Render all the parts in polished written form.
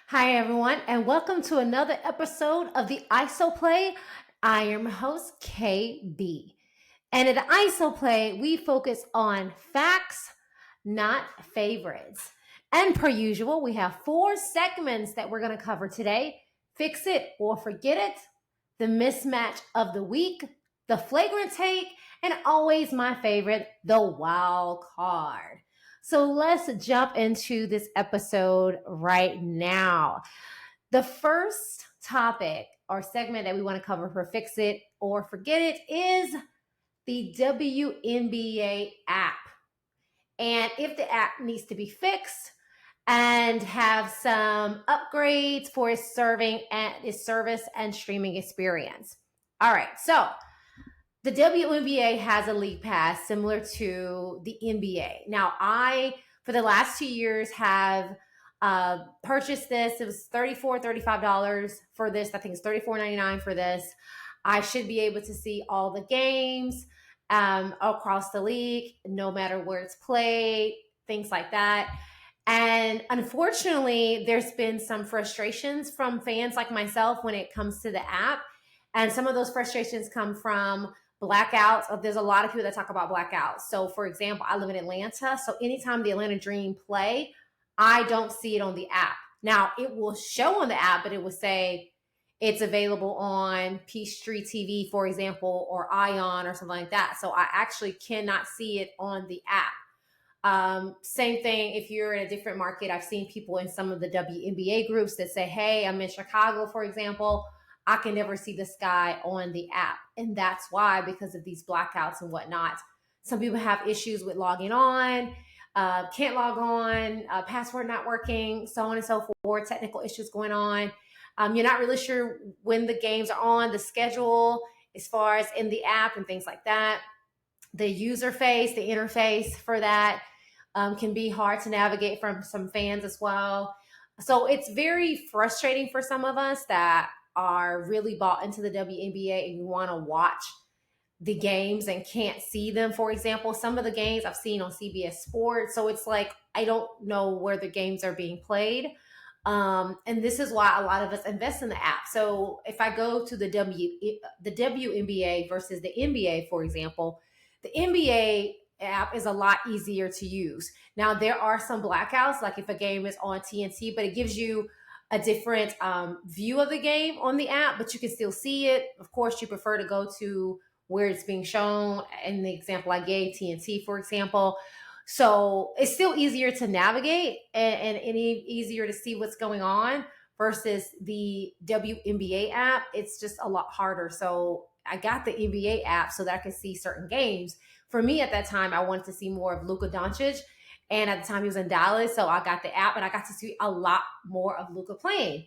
Hi, everyone, and welcome to another episode of the ISO Play. I am your host, KB. And at the ISO Play, we focus on facts, not favorites. And per usual, we have four segments that we're going to cover today: Fix It or Forget It, the Mismatch of the Week, the Flagrant Take, and always my favorite, the Wild Card. So let's jump into this episode right now. The first topic or segment that we want to cover for Fix It or Forget It is the WNBA app. And if the app needs to be fixed and have some upgrades for its serving and its service and streaming experience. All right, so the WNBA has a league pass similar to the NBA. Now, for the last 2 years, have purchased this. It was $34, $35 for this. I think it's $34.99 for this. I should be able to see all the games across the league, no matter where it's played, things like that. And unfortunately, there's been some frustrations from fans like myself when it comes to the app. And some of those frustrations come from blackouts. There's a lot of people that talk about blackouts. So, for example, I live in Atlanta. So, anytime the Atlanta Dream play, I don't see it on the app. Now, it will show on the app, but it will say it's available on Peachtree TV, for example, or Ion or something like that. So, I actually cannot see it on the app. Same thing if you're in a different market. I've seen people in some of the WNBA groups that say, hey, I'm in Chicago, for example. I can never see the sky on the app. And that's why, because of these blackouts and whatnot, some people have issues with logging on, can't log on, password not working, so on and so forth, technical issues going on. You're not really sure when the games are on, the schedule as far as in the app and things like that. The user face, the interface for that can be hard to navigate from some fans as well. So it's very frustrating for some of us that are really bought into the WNBA and you want to watch the games and can't see them. For example, some of the games I've seen on CBS Sports. So it's like, I don't know where the games are being played. And this is why a lot of us invest in the app. So if I go to the WNBA versus the NBA, for example, the NBA app is a lot easier to use. Now, there are some blackouts, like if a game is on TNT, but it gives you a different view of the game on the app, but you can still see it. Of course, you prefer to go to where it's being shown. In the example I gave, TNT, for example. So it's still easier to navigate and easier to see what's going on versus the WNBA app. It's just a lot harder. So I got the NBA app so that I could see certain games. For me at that time, I wanted to see more of Luka Doncic. And at the time he was in Dallas, so I got the app and I got to see a lot more of Luka playing.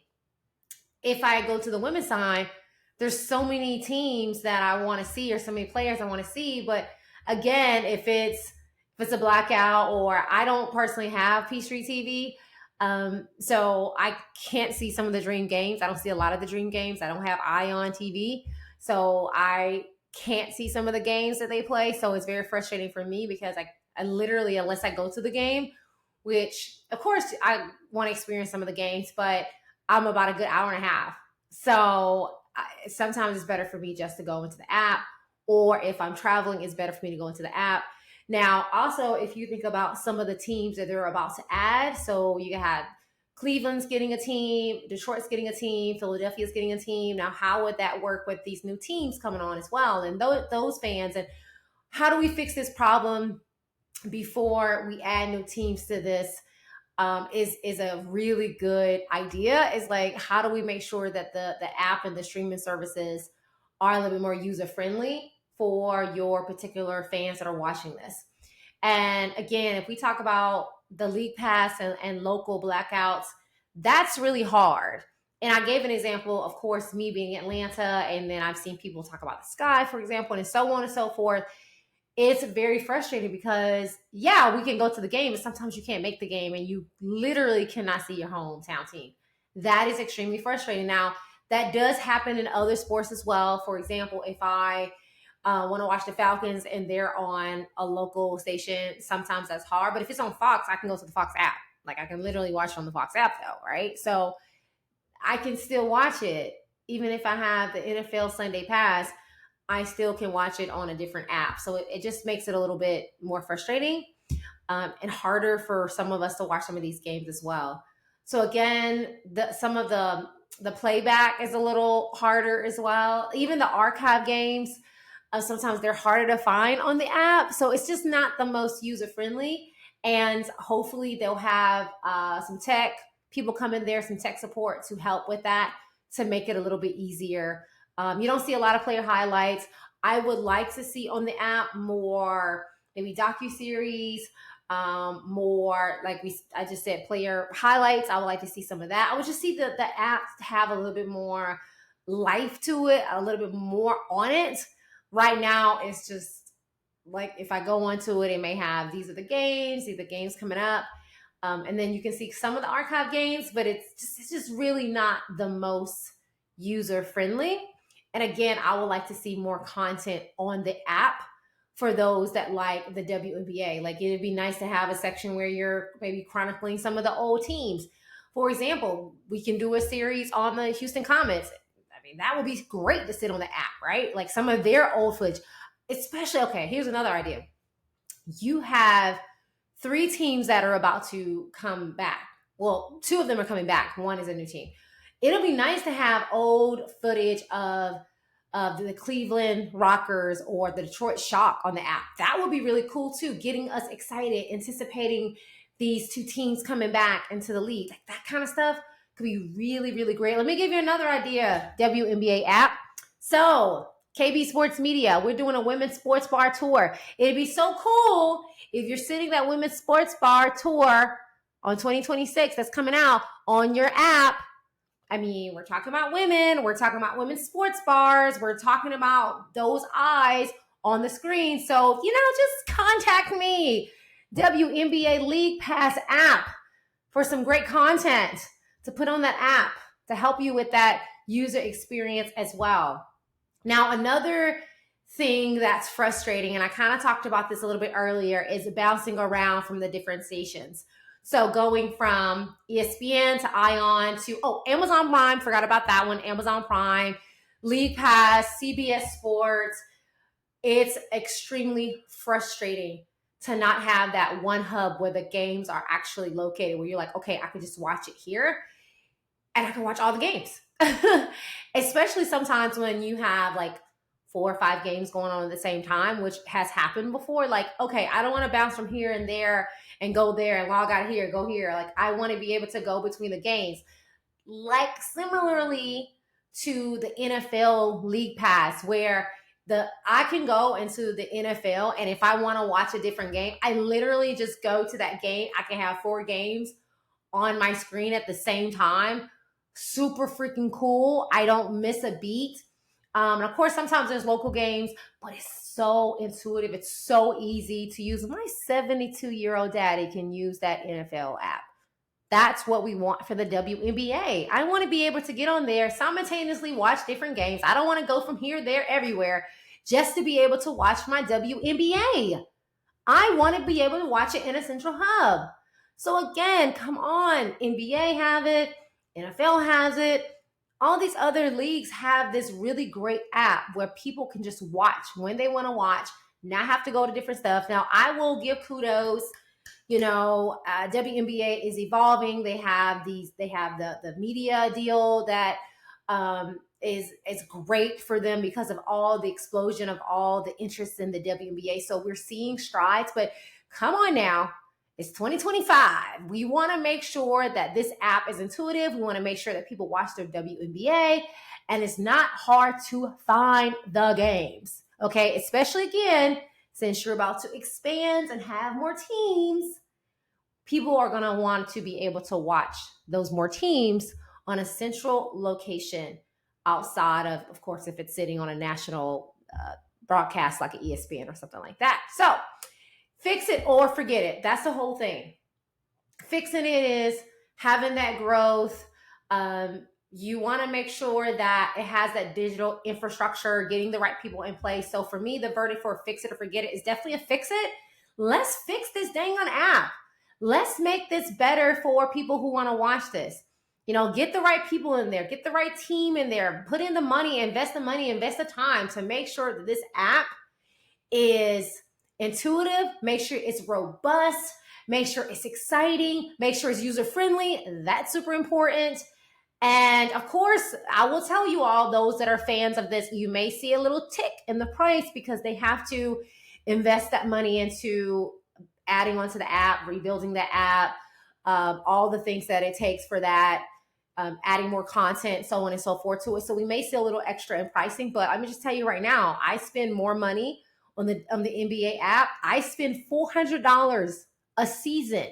If I go to the women's side, there's so many teams that I want to see or so many players I want to see. But again, if it's a blackout or I don't personally have Peachtree TV, so I can't see some of the dream games. I don't see a lot of the dream games. I don't have Ion TV, so I can't see some of the games that they play. So it's very frustrating for me because I literally, unless I go to the game, which of course I want to experience some of the games, but I'm about a good hour and a half. So sometimes it's better for me just to go into the app, or if I'm traveling, it's better for me to go into the app. Now, also, if you think about some of the teams that they're about to add, so you had Cleveland's getting a team, Detroit's getting a team, Philadelphia's getting a team. Now, how would that work with these new teams coming on as well? And those fans, and how do we fix this problem before we add new teams to this? Is a really good idea. Is like, how do we make sure that the app and the streaming services are a little bit more user friendly for your particular fans that are watching this? And again, if we talk about the league pass and local blackouts, that's really hard. And I gave an example, of course, me being in Atlanta, and then I've seen people talk about the sky, for example, and so on and so forth. It's very frustrating because, yeah, we can go to the game, but sometimes you can't make the game and you literally cannot see your hometown team. That is extremely frustrating. Now, that does happen in other sports as well. For example, if I want to watch the Falcons and they're on a local station, sometimes that's hard. But if it's on Fox, I can go to the Fox app. Like I can literally watch it on the Fox app though, right? So I can still watch it. Even if I have the NFL Sunday Pass, I still can watch it on a different app. So it just makes it a little bit more frustrating, and harder for some of us to watch some of these games as well. So again, some of the playback is a little harder as well. Even the archive games, sometimes they're harder to find on the app. So it's just not the most user friendly. And hopefully they'll have some tech people come in there, some tech support to help with that to make it a little bit easier. You don't see a lot of player highlights. I would like to see on the app more maybe docu-series, more like I just said, player highlights. I would like to see some of that. I would just see the apps have a little bit more life to it, a little bit more on it. Right now, it's just like if I go onto it, it may have these are the games coming up. And then you can see some of the archive games, but it's just really not the most user friendly. And again, I would like to see more content on the app for those that like the WNBA. Like it'd be nice to have a section where you're maybe chronicling some of the old teams. For example, we can do a series on the Houston Comets. I mean, that would be great to sit on the app, right? Like some of their old footage. Especially, okay, here's another idea. You have 3 teams that are about to come back. Well, 2 of them are coming back. One is a new team. It'll be nice to have old footage of the Cleveland Rockers or the Detroit Shock on the app. That would be really cool too, getting us excited, anticipating these 2 teams coming back into the league. Like that kind of stuff could be really, really great. Let me give you another idea, WNBA app. So KB Sports Media, we're doing a women's sports bar tour. It'd be so cool if you're sitting that women's sports bar tour on 2026 that's coming out on your app. I mean, we're talking about women, we're talking about women's sports bars, we're talking about those eyes on the screen. So, just contact me, WNBA League Pass app, for some great content to put on that app to help you with that user experience as well. Now, another thing that's frustrating, and I kind of talked about this a little bit earlier, is bouncing around from the different stations. So going from ESPN to Ion to, Amazon Prime, forgot about that one, Amazon Prime, League Pass, CBS Sports. It's extremely frustrating to not have that one hub where the games are actually located, where you're like, okay, I can just watch it here and I can watch all the games. Especially sometimes when you have like 4 or 5 games going on at the same time, which has happened before. Like, okay, I don't want to bounce from here and there and go there and log out here, go here. Like, I want to be able to go between the games. Like, similarly to the NFL League Pass, where I can go into the NFL, and if I want to watch a different game, I literally just go to that game. I can have 4 games on my screen at the same time. Super freaking cool. I don't miss a beat. And of course, sometimes there's local games, but it's so intuitive. It's so easy to use. My 72-year-old daddy can use that NFL app. That's what we want for the WNBA. I want to be able to get on there, simultaneously watch different games. I don't want to go from here, there, everywhere just to be able to watch my WNBA. I want to be able to watch it in a central hub. So again, come on. NBA have it. NFL has it. All these other leagues have this really great app where people can just watch when they want to watch, not have to go to different stuff. Now, I will give kudos. WNBA is evolving. They have the media deal that is great for them because of all the explosion of all the interest in the WNBA. So we're seeing strides, but come on now. It's 2025. We want to make sure that this app is intuitive. We want to make sure that people watch their WNBA and it's not hard to find the games. Okay, especially again, since you're about to expand and have more teams, people are going to want to be able to watch those more teams on a central location outside of course, if it's sitting on a national broadcast like an ESPN or something like that. So fix it or forget it. That's the whole thing. Fixing it is having that growth. You want to make sure that it has that digital infrastructure, getting the right people in place. So for me, the verdict for fix it or forget it is definitely a fix it. Let's fix this dang on app. Let's make this better for people who want to watch this. Get the right people in there, get the right team in there, put in the money, invest the time to make sure that this app is intuitive, make sure it's robust, make sure it's exciting, make sure it's user friendly. That's super important. And of course, I will tell you all, those that are fans of this, you may see a little tick in the price because they have to invest that money into adding onto the app, rebuilding the app, all the things that it takes for that, adding more content, so on and so forth to it. So we may see a little extra in pricing, but let me just tell you right now, I spend more money on the NBA app. I spend $400 a season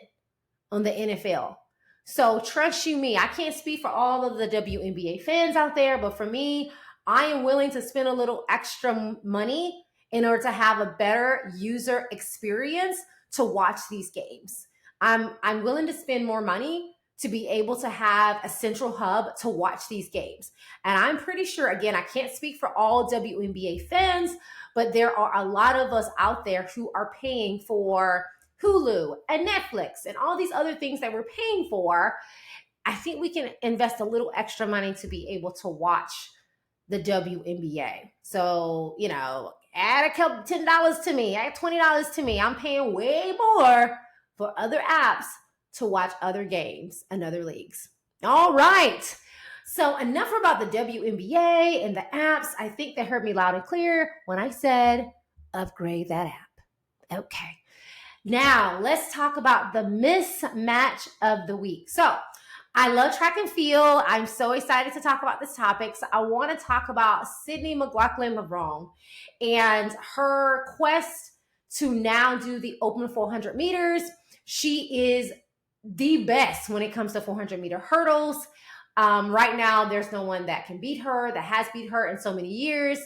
on the NFL. So trust you me, I can't speak for all of the WNBA fans out there, but for me, I am willing to spend a little extra money in order to have a better user experience to watch these games. I'm willing to spend more money to be able to have a central hub to watch these games. And I'm pretty sure, again, I can't speak for all WNBA fans, but there are a lot of us out there who are paying for Hulu and Netflix and all these other things that we're paying for. I think we can invest a little extra money to be able to watch the WNBA. So, add a couple $10 to me, add $20 to me. I'm paying way more for other apps to watch other games and other leagues. All right. So enough about the WNBA and the apps. I think they heard me loud and clear when I said upgrade that app. Okay. Now let's talk about the mismatch of the week. So I love track and field. I'm so excited to talk about this topic. So I want to talk about Sydney McLaughlin-Levrone and her quest to now do the open 400 meters. She is the best when it comes to 400 meter hurdles. Right now, there's no one that can beat her, that has beat her in so many years.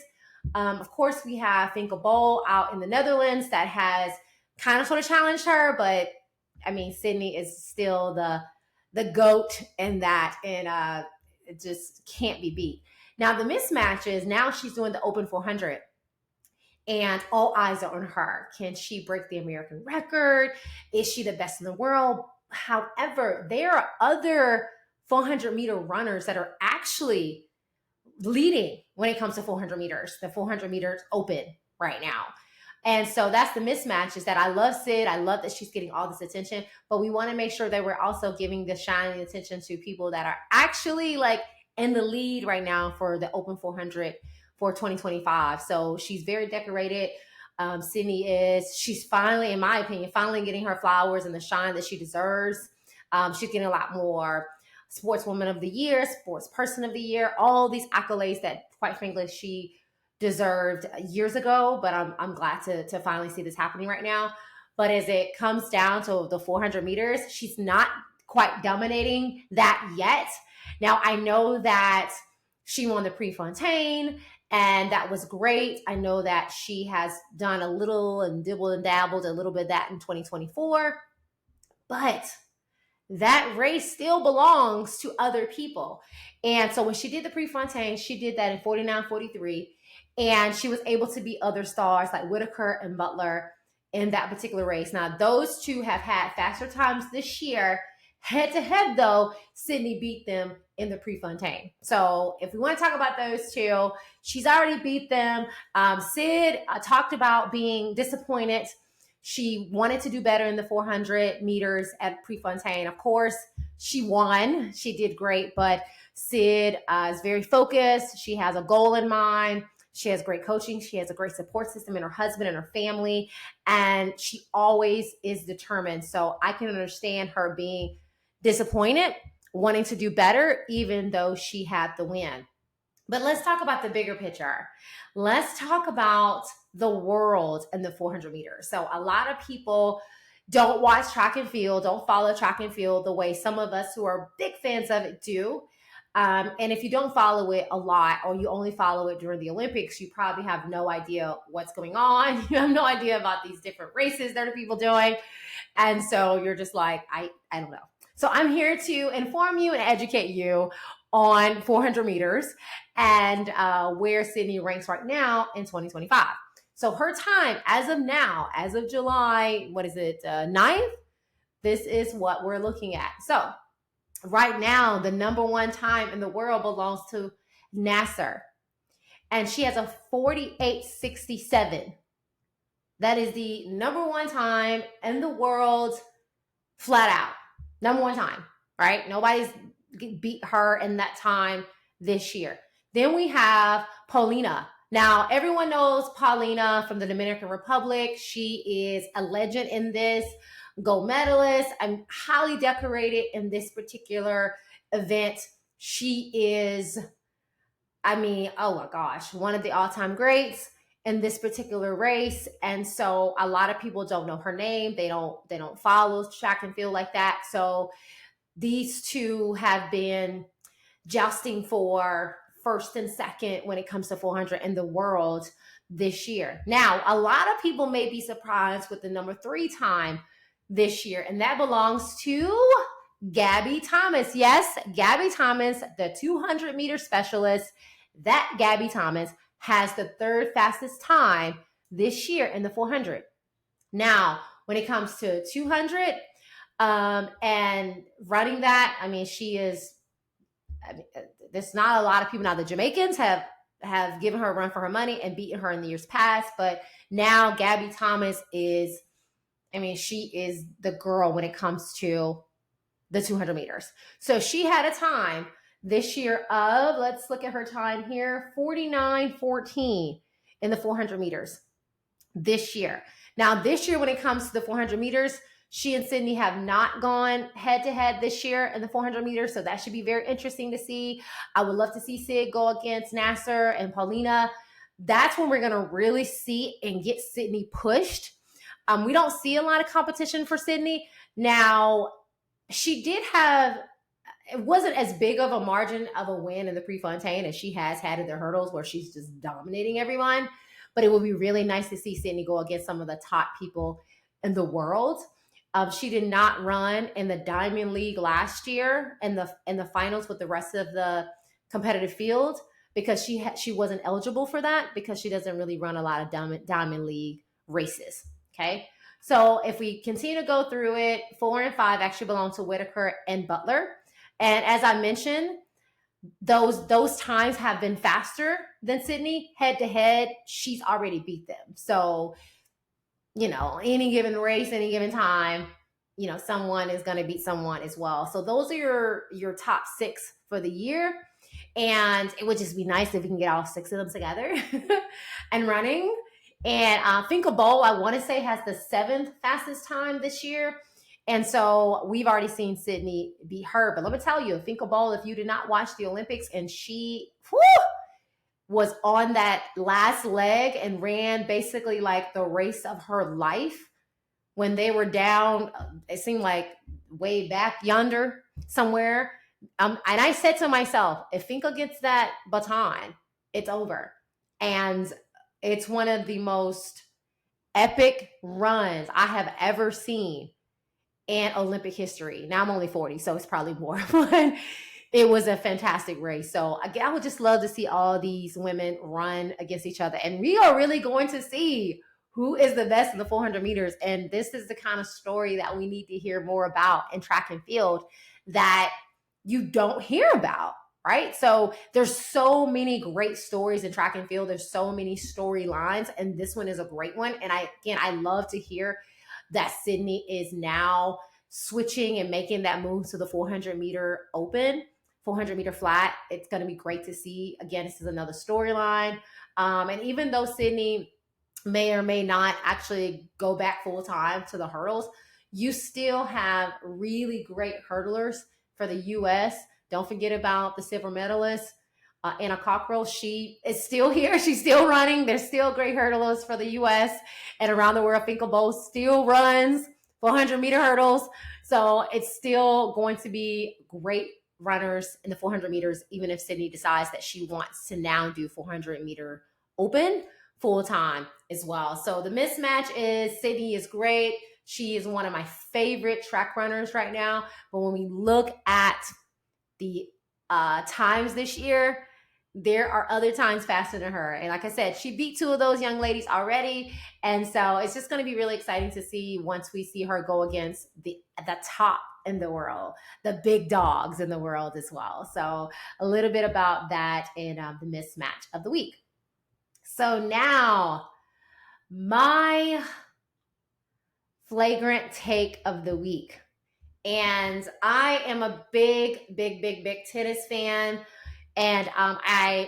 Of course, we have Finke Bol out in the Netherlands that has kind of sort of challenged her, but I mean, Sydney is still the GOAT in that, and it just can't be beat. Now, the mismatch is now she's doing the open 400. And all eyes are on her. Can she break the American record? Is she the best in the world? However, there are other 400 meter runners that are actually leading when it comes to 400 meters, the 400 meters open right now. And so that's the mismatch, is that I love Sid. I love that she's getting all this attention, but we want to make sure that we're also giving the shining attention to people that are actually like in the lead right now for the open 400 for 2025. So she's very decorated. Sydney is. She's finally, in my opinion, finally getting her flowers and the shine that she deserves. She's getting a lot more Sportswoman of the Year, Sports Person of the Year, all these accolades that, quite frankly, she deserved years ago. But I'm glad to finally see this happening right now. But as it comes down to the 400 meters, she's not quite dominating that yet. Now, I know that she won the Prefontaine, and that was great. I know that she has done a little and dibbled and dabbled a little bit of that in 2024. But that race still belongs to other people. And so when she did the Prefontaine, she did that in 49:43. And she was able to beat other stars like Whitaker and Butler in that particular race. Now, those two have had faster times this year. Head to head, though, Sydney beat them in the Prefontaine. So if we want to talk about those two, she's already beat them. Sid talked about being disappointed. She wanted to do better in the 400 meters at Prefontaine. Of course, she won. She did great, but Sid is very focused. She has a goal in mind. She has great coaching. She has a great support system in her husband and her family, and she always is determined. So I can understand her being disappointed, wanting to do better, even though she had the win. But let's talk about the bigger picture. Let's talk about the world and the 400 meters. So a lot of people don't watch track and field, don't follow track and field the way some of us who are big fans of it do. And if you don't follow it a lot, or you only follow it during the Olympics, you probably have no idea what's going on. You have no idea about these different races that are people doing. And so you're just like, I don't know. So I'm here to inform you and educate you on 400 meters and where Sydney ranks right now in 2025. So her time as of now, as of July, 9th, this is what we're looking at. So right now, the number one time in the world belongs to Nasser, and she has a 48.67. That is the number one time in the world, flat out. Number one time, right? Nobody's beat her in that time this year. Then we have Paulina. Now, everyone knows Paulina from the Dominican Republic. She is a legend in this, gold medalist. I'm highly decorated in this particular event. She is, I mean, oh my gosh, one of the all-time greats in this particular race. And so a lot of people don't know her name. They don't follow track and field like that. So these two have been jousting for first and second when it comes to 400 in the world this year. Now, a lot of people may be surprised with the number 3 time this year, and that belongs to Gabby Thomas. Yes, Gabby Thomas, the 200-meter specialist. That Gabby Thomas has the 3rd fastest time this year in the 400. Now, when it comes to 200 and running that, I mean, she is. I mean, there's not a lot of people now. The Jamaicans have given her a run for her money and beaten her in the years past, but now Gabby Thomas is. I mean, she is the girl when it comes to the 200 meters. So she had a time this year of, let's look at her time here, 49.14 in the 400 meters this year. Now, this year, when it comes to the 400 meters, she and Sydney have not gone head to head this year in the 400 meters. So that should be very interesting to see. I would love to see Sid go against Nasser and Paulina. That's when we're going to really see and get Sydney pushed. We don't see a lot of competition for Sydney. Now, she did have, it wasn't as big of a margin of a win in the Prefontaine as she has had in the hurdles where she's just dominating everyone. But it would be really nice to see Sydney go against some of the top people in the world. She did not run in the Diamond League last year in the finals with the rest of the competitive field because she wasn't eligible for that because she doesn't really run a lot of Diamond League races. Okay. So if we continue to go through it, 4 and 5 actually belong to Whitaker and Butler. And as I mentioned, those times have been faster than Sydney. Head to head, she's already beat them. So, any given race, any given time, someone is going to beat someone as well. So those are your top 6 for the year. And it would just be nice if we can get all 6 of them together and running. And Finkel Bowl, I want to say, has the 7th fastest time this year. And so we've already seen Sydney beat her. But let me tell you, Finkel Bowl, if you did not watch the Olympics and she was on that last leg and ran basically like the race of her life when they were down, it seemed like way back yonder somewhere. And I said to myself, if Finkel gets that baton, it's over. And it's one of the most epic runs I have ever seen in Olympic history. Now I'm only 40, so it's probably more, but it was a fantastic race. So again, I would just love to see all these women run against each other. And we are really going to see who is the best in the 400 meters. And this is the kind of story that we need to hear more about in track and field that you don't hear about, right? So there's so many great stories in track and field. There's so many storylines, and this one is a great one. And I love to hear that Sydney is now switching and making that move to the 400 meter open, 400 meter flat. It's going to be great to see. Again, this is another storyline. And even though Sydney may or may not actually go back full time to the hurdles, you still have really great hurdlers for the U.S. Don't forget about the silver medalist, Anna Cockrell. She is still here. She's still running. There's still great hurdlers for the U.S. and around the world. Finkel Bowl still runs 400 meter hurdles. So it's still going to be great runners in the 400 meters, even if Sydney decides that she wants to now do 400 meter open full time as well. So the mismatch is Sydney is great. She is one of my favorite track runners right now. But when we look at the times this year, there are other times faster than her. And like I said, she beat 2 of those young ladies already. And so it's just going to be really exciting to see once we see her go against the top in the world, the big dogs in the world as well. So a little bit about that in the mismatch of the week. So now my flagrant take of the week. And I am a big tennis fan. And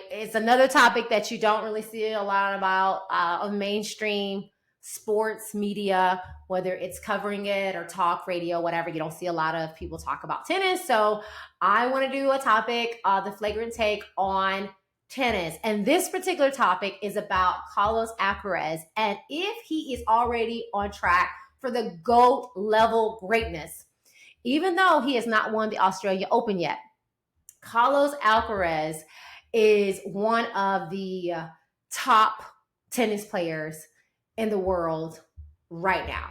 it's another topic that you don't really see a lot about on mainstream sports media, whether it's covering it or talk radio, whatever. You don't see a lot of people talk about tennis. So I want to do a topic, the flagrant take on tennis. And this particular topic is about Carlos Alcaraz and if he is already on track for the GOAT level greatness. Even though he has not won the Australia Open yet, Carlos Alcaraz is one of the top tennis players in the world right now.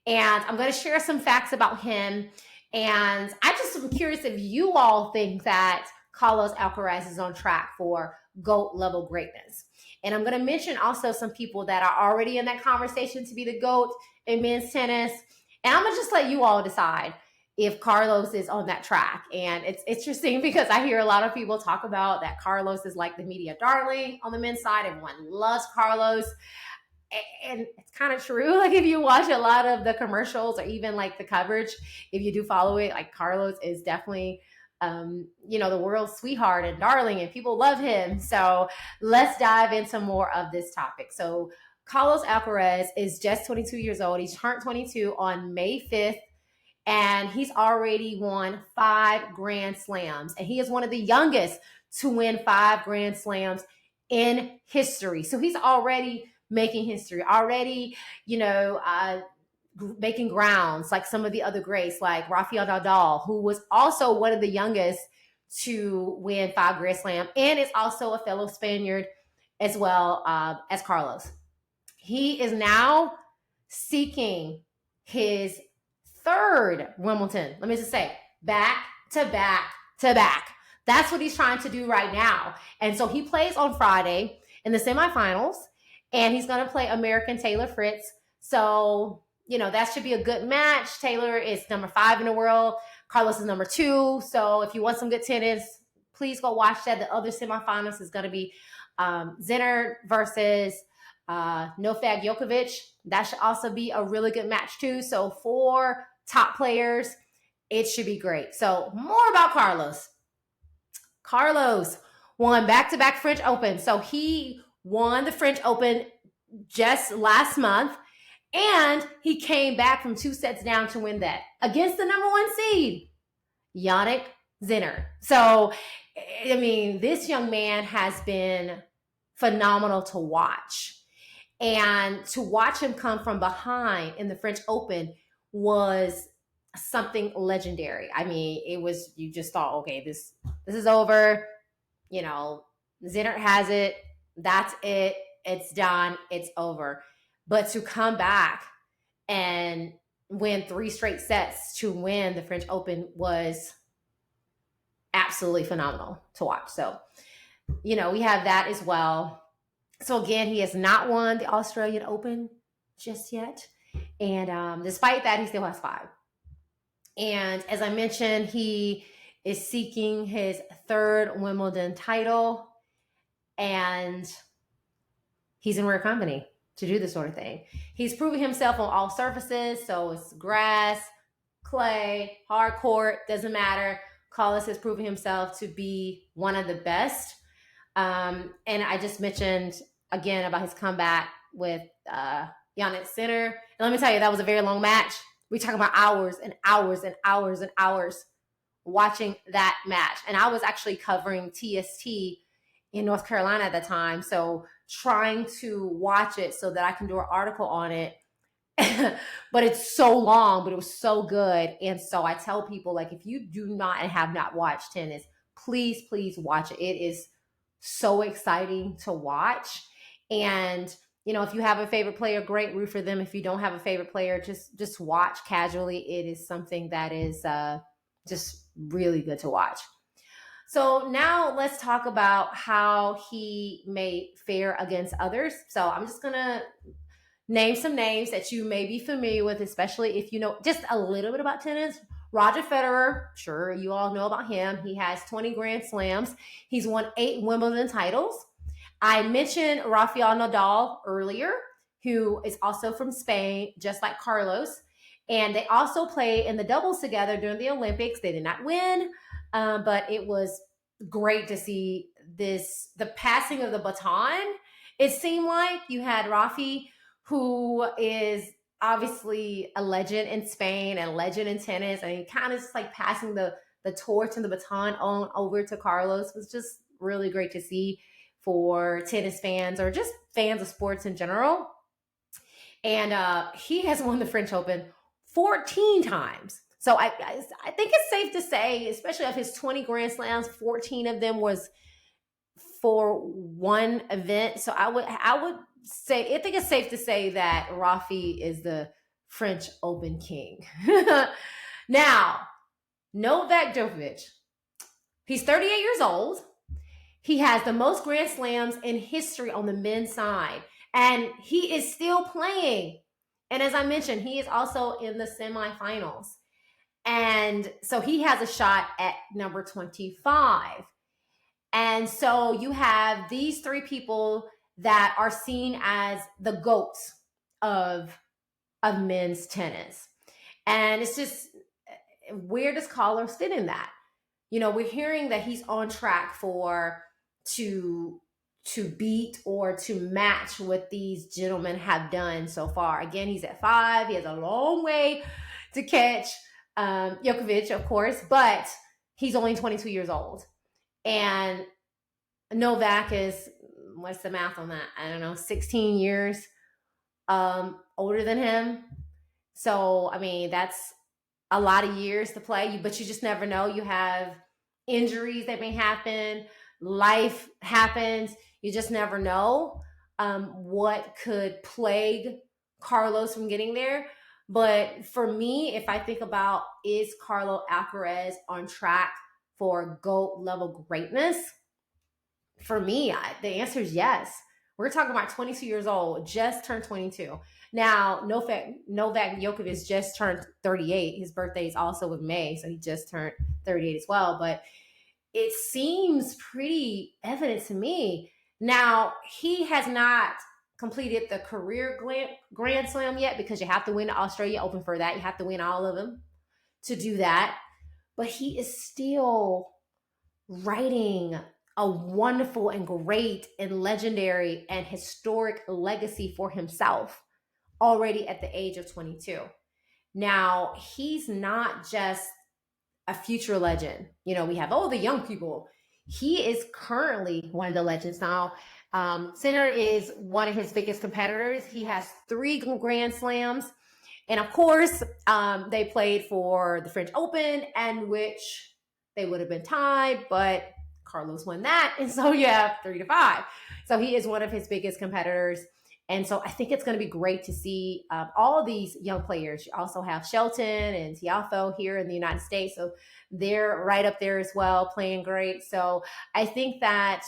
And I'm going to share some facts about him. And I just am curious if you all think that Carlos Alcaraz is on track for GOAT level greatness. And I'm going to mention also some people that are already in that conversation to be the GOAT in men's tennis. And I'm going to just let you all decide if Carlos is on that track. And it's interesting because I hear a lot of people talk about that Carlos is like the media darling on the men's side. Everyone loves Carlos. And it's kind of true. Like if you watch a lot of the commercials or even like the coverage, if you do follow it, like Carlos is definitely, the world's sweetheart and darling and people love him. So let's dive into more of this topic. So Carlos Alcaraz is just 22 years old. He turned 22 on May 5th. And he's already won 5 Grand Slams. And he is one of the youngest to win 5 Grand Slams in history. So he's already making history, already, making grounds like some of the other greats, like Rafael Nadal, who was also one of the youngest to win 5 Grand Slam, and is also a fellow Spaniard as well as Carlos. He is now seeking his 3rd Wimbledon. Let me just say, back to back to back. That's what he's trying to do right now. And so he plays on Friday in the semifinals, and he's going to play American Taylor Fritz. So, that should be a good match. Taylor is number 5 in the world. Carlos is number 2. So if you want some good tennis, please go watch that. The other semifinals is going to be Zinner versus Novak Djokovic. That should also be a really good match too. So 4 top players, it should be great. So more about Carlos. Carlos won back-to-back French Open. So he won the French Open just last month, and he came back from 2 sets down to win that against the number 1 seed, Jannik Sinner. So, this young man has been phenomenal to watch. And to watch him come from behind in the French Open was something legendary. It was, you just thought, okay, this is over. Zinner has it. That's it. It's done. It's over. But to come back and win 3 straight sets to win the French Open was absolutely phenomenal to watch. So, we have that as well. So again, he has not won the Australian Open just yet. And despite that, he still has 5. And as I mentioned, he is seeking his 3rd Wimbledon title. And he's in rare company to do this sort of thing. He's proven himself on all surfaces. So it's grass, clay, hard court, doesn't matter. Carlos has proven himself to be one of the best. And I just mentioned again about his comeback with Jannik Sinner. And let me tell you, that was a very long match. We're talking about hours and hours and hours and hours watching that match. And I was actually covering TST in North Carolina at the time. So trying to watch it so that I can do an article on it. But it's so long, but it was so good. And so I tell people, like, if you do not and have not watched tennis, please watch it. It is so exciting to watch. And, if you have a favorite player, great, root for them. If you don't have a favorite player, just watch casually. It is something that is just really good to watch. So now let's talk about how he may fare against others. So I'm just going to name some names that you may be familiar with, especially if you know just a little bit about tennis Roger Federer, sure, you all know about him. He has 20 Grand Slams. He's won 8 Wimbledon titles. I mentioned Rafael Nadal earlier, who is also from Spain, just like Carlos. And they also played in the doubles together during the Olympics. They did not win, but it was great to see the passing of the baton. It seemed like you had Rafi, who is obviously a legend in Spain and a legend in tennis, and he kind of just like passing the torch and the baton on over to Carlos was just really great to see for tennis fans or just fans of sports in general. And he has won the French Open 14 times. So I think it's safe to say, especially of his 20 Grand Slams, 14 of them was for one event. So I would say, I think it's safe to say that Rafi is the French Open king. Now, Novak Djokovic, he's 38 years old. He has the most Grand Slams in history on the men's side, and he is still playing. And as I mentioned, he is also in the semifinals. And so he has a shot at number 25. And so you have these three people that are seen as the GOATs of men's tennis. And it's just, where does Carlos fit in that? You know, we're hearing that he's on track to beat or to match what these gentlemen have done so far. Again, he's at 5. He has a long way to catch Djokovic, of course, but he's only 22 years old. And Novak is, what's the math on that? I don't know, 16 years older than him. So, I mean, that's a lot of years to play, but you just never know. You have injuries that may happen, life happens. You just never know what could plague Carlos from getting there. But for me, if I think about, is Carlos Alcaraz on track for GOAT level greatness? For me, the answer is yes. We're talking about 22 years old, just turned 22. Now, Novak Djokovic just turned 38. His birthday is also in May, so he just turned 38 as well. But it seems pretty evident to me. Now, he has not completed the career Grand Slam yet, because you have to win the Australia Open for that. You have to win all of them to do that. But he is still writing a wonderful and great and legendary and historic legacy for himself already at the age of 22. Now, he's not just a future legend. You know, we have, the young people. He is currently one of the legends now. Sinner is one of his biggest competitors. He has 3 Grand Slams. And of course, they played for the French Open, and which they would have been tied, but Carlos won that. And so you have 3-5. So he is one of his biggest competitors. And so I think it's going to be great to see all of these young players. You also have Shelton and Tiafoe here in the United States. So they're right up there as well, playing great. So I think that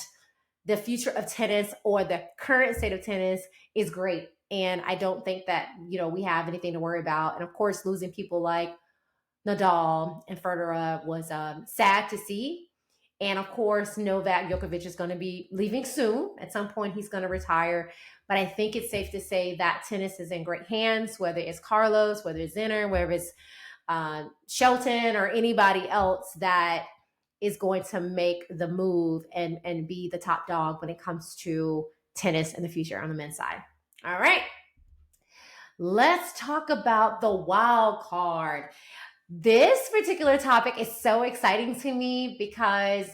the future of tennis, or the current state of tennis, is great. And I don't think that, we have anything to worry about. And of course, losing people like Nadal and Federer was sad to see. And of course, Novak Djokovic is going to be leaving soon. At some point, he's going to retire. But I think it's safe to say that tennis is in great hands, whether it's Carlos, whether it's Zinner, whether it's Shelton, or anybody else that is going to make the move and be the top dog when it comes to tennis in the future on the men's side. All right. Let's talk about the wild card. This particular topic is so exciting to me because,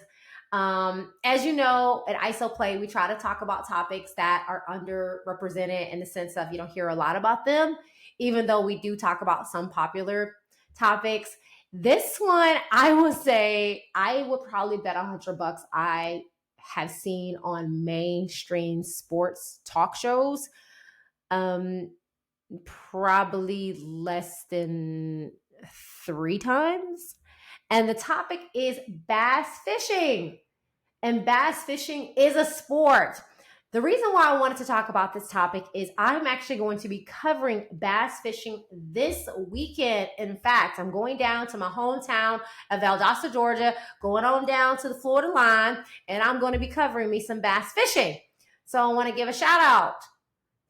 as you know, at ISO Play, we try to talk about topics that are underrepresented, in the sense of you don't hear a lot about them, even though we do talk about some popular topics. This one, I would say, I would probably bet $100 I have seen on mainstream sports talk shows. Probably less than 3 times. And the topic is bass fishing. And bass fishing is a sport. The reason why I wanted to talk about this topic is I'm actually going to be covering bass fishing this weekend. In fact, I'm going down to my hometown of Valdosta, Georgia, going on down to the Florida line, and I'm going to be covering me some bass fishing. So I want to give a shout out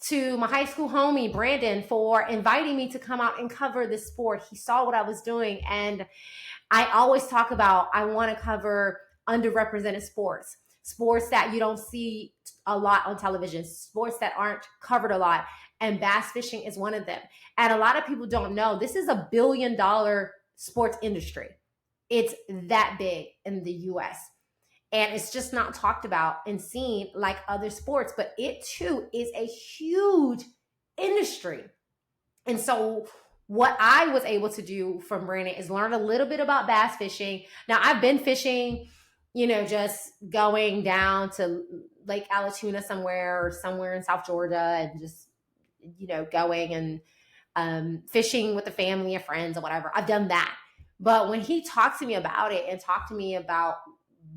to my high school homie, Brandon, for inviting me to come out and cover this sport. He saw what I was doing, and I always talk about I want to cover underrepresented sports, sports that you don't see a lot on television, sports that aren't covered a lot. And bass fishing is one of them. And a lot of people don't know this is $1 billion sports industry. It's that big in the US. And it's just not talked about and seen like other sports, but it too is a huge industry. And so what I was able to do from Brandon is learn a little bit about bass fishing. Now I've been fishing, just going down to Lake Alatoona somewhere or somewhere in South Georgia and just, going and fishing with the family and friends or whatever. I've done that. But when he talked to me about it and talked to me about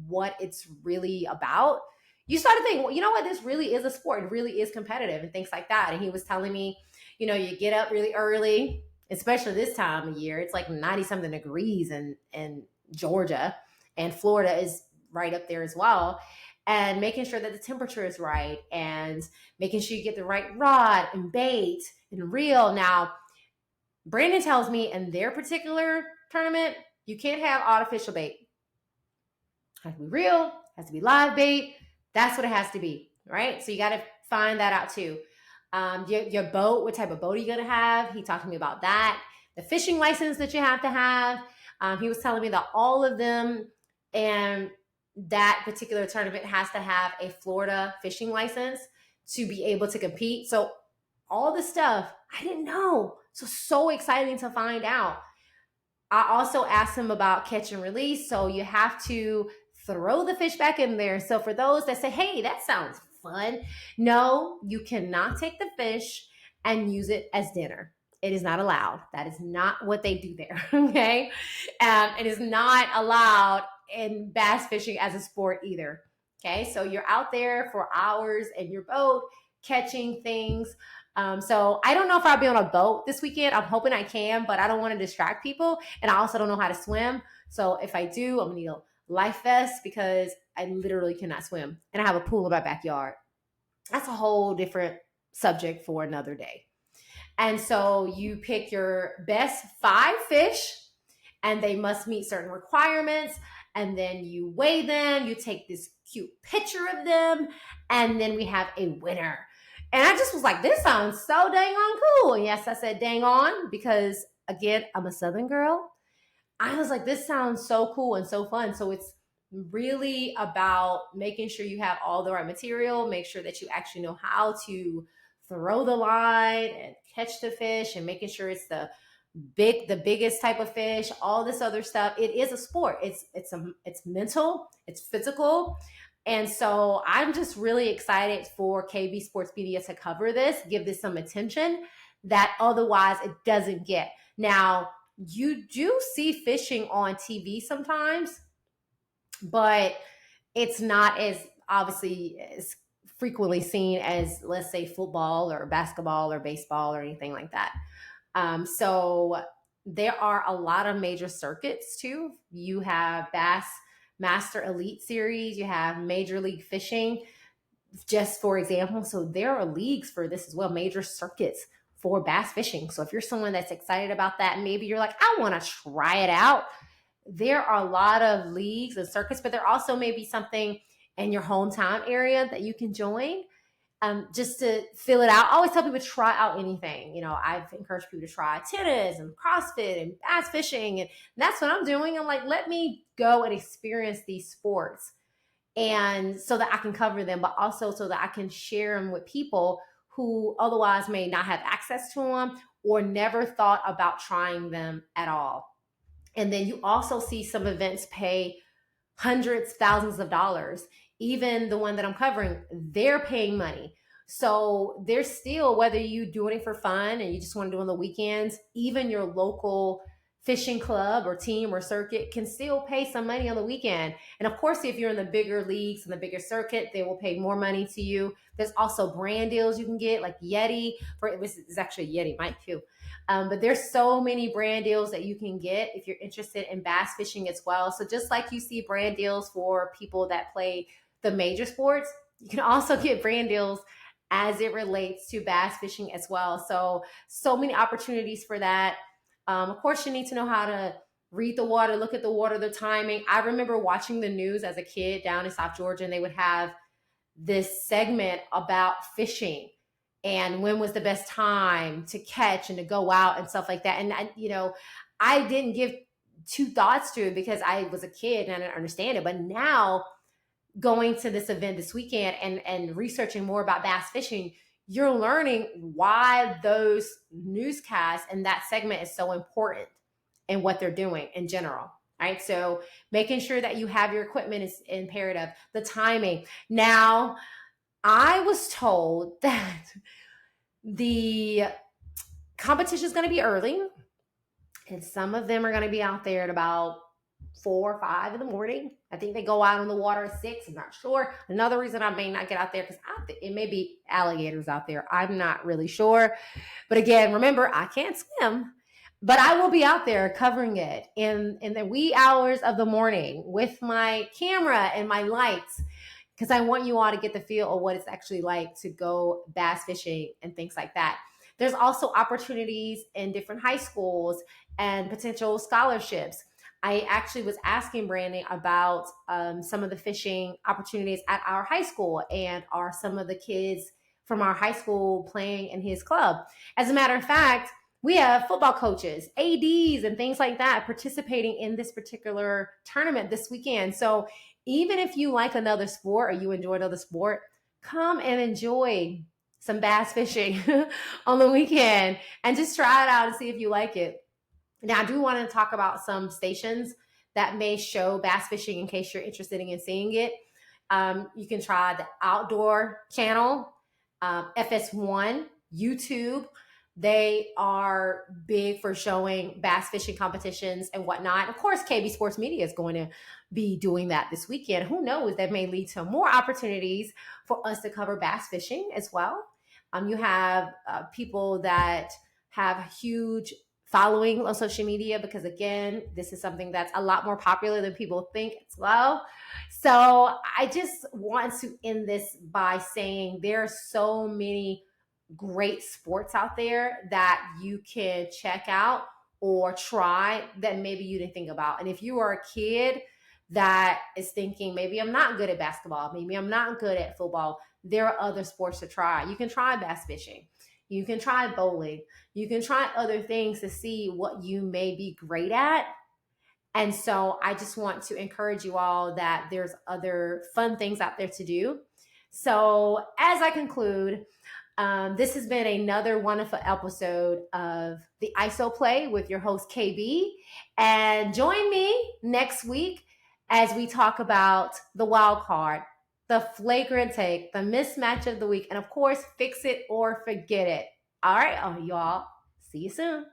what it's really about, you start to think, well, you know what, this really is a sport. It really is competitive and things like that. And he was telling me, you get up really early, especially this time of year. It's like 90 something degrees in Georgia, and Florida is right up there as well. And making sure that the temperature is right and making sure you get the right rod and bait and reel. Now, Brandon tells me in their particular tournament, you can't have artificial bait. It has to be real, it has to be live bait. That's what it has to be, right? So you got to find that out too. Your boat, what type of boat are you going to have? He talked to me about that. The fishing license that you have to have. He was telling me that all of them and that particular tournament has to have a Florida fishing license to be able to compete. So all this stuff I didn't know. So exciting to find out. I also asked him about catch and release. So you have to throw the fish back in there. So for those that say, hey, that sounds fun. No, you cannot take the fish and use it as dinner. It is not allowed. That is not what they do there. Okay. It is not allowed in bass fishing as a sport either. Okay. So you're out there for hours in your boat catching things. So I don't know if I'll be on a boat this weekend. I'm hoping I can, but I don't want to distract people. And I also don't know how to swim. So if I do, I'm going to need a life vest because I literally cannot swim. And I have a pool in my backyard. That's a whole different subject for another day. And so you pick your best 5 fish and they must meet certain requirements. And then you weigh them, you take this cute picture of them, and then we have a winner. And I just was like, this sounds so dang on cool. And yes, I said dang on because, again, I'm a Southern girl. I was like, this sounds so cool and so fun. So it's really about making sure you have all the right material, make sure that you actually know how to throw the line and catch the fish and making sure it's the biggest type of fish, all this other stuff. It is a sport. It's mental, it's physical. And so I'm just really excited for KB Sports Media to cover this, give this some attention that otherwise it doesn't get. Now, you do see fishing on TV sometimes, but it's not as obviously as frequently seen as, let's say, football or basketball or baseball or anything like that. So there are a lot of major circuits too. You have Bass Master Elite Series, you have Major League Fishing, just for example. So there are leagues for this as well, major circuits for bass fishing. So if you're someone that's excited about that, maybe you're like, I want to try it out. There are a lot of leagues and circuits, but there also may be something in your hometown area that you can join. Just to fill it out. I always tell people to try out anything. I've encouraged people to try tennis and CrossFit and bass fishing. And that's what I'm doing. I'm like, let me go and experience these sports. And so that I can cover them, but also so that I can share them with people who otherwise may not have access to them or never thought about trying them at all. And then you also see some events pay hundreds, thousands of dollars. Even the one that I'm covering, they're paying money. So there's still, whether you doing it for fun and you just want to do it on the weekends, even your local fishing club or team or circuit can still pay some money on the weekend. And of course, if you're in the bigger leagues and the bigger circuit, they will pay more money to you. There's also brand deals you can get, like Yeti. It's actually Yeti, Mike too. But there's so many brand deals that you can get if you're interested in bass fishing as well. So just like you see brand deals for people that play the major sports, you can also get brand deals as it relates to bass fishing as well. So many opportunities for that. Of course, you need to know how to read the water, look at the water, the timing. I remember watching the news as a kid down in South Georgia, and they would have this segment about fishing and when was the best time to catch and to go out and stuff like that. And I didn't give two thoughts to it because I was a kid and I didn't understand it. But now going to this event this weekend and researching more about bass fishing, you're learning why those newscasts and that segment is so important and what they're doing in general. Right. So making sure that you have your equipment is imperative. The timing. Now, I was told that the competition is going to be early, and some of them are going to be out there at about 4 or 5 in the morning. I think they go out on the water at 6. I'm not sure. Another reason I may not get out there because it may be alligators out there. I'm not really sure. But again, remember, I can't swim. But I will be out there covering it in the wee hours of the morning with my camera and my lights, because I want you all to get the feel of what it's actually like to go bass fishing and things like that. There's also opportunities in different high schools and potential scholarships. I actually was asking Brandon about some of the fishing opportunities at our high school, and are some of the kids from our high school playing in his club. As a matter of fact, we have football coaches, ADs, and things like that participating in this particular tournament this weekend. So even if you like another sport or you enjoy another sport, come and enjoy some bass fishing on the weekend and just try it out and see if you like it. Now, I do want to talk about some stations that may show bass fishing in case you're interested in seeing it. You can try the Outdoor Channel, FS1, YouTube. They are big for showing bass fishing competitions and whatnot. Of course, KB Sports Media is going to be doing that this weekend. Who knows? That may lead to more opportunities for us to cover bass fishing as well. You have people that have a huge following on social media because, again, this is something that's a lot more popular than people think as well. So I just want to end this by saying there are so many great sports out there that you can check out or try that maybe you didn't think about. And if you are a kid that is thinking, maybe I'm not good at basketball, maybe I'm not good at football, there are other sports to try. You can try bass fishing. You can try bowling. You can try other things to see what you may be great at. And so I just want to encourage you all that there's other fun things out there to do. So as I conclude, this has been another wonderful episode of the ISO Play with your host, KB. And join me next week as we talk about the wild card, the flagrant take, the mismatch of the week, and of course, fix it or forget it. All right, y'all. See you soon.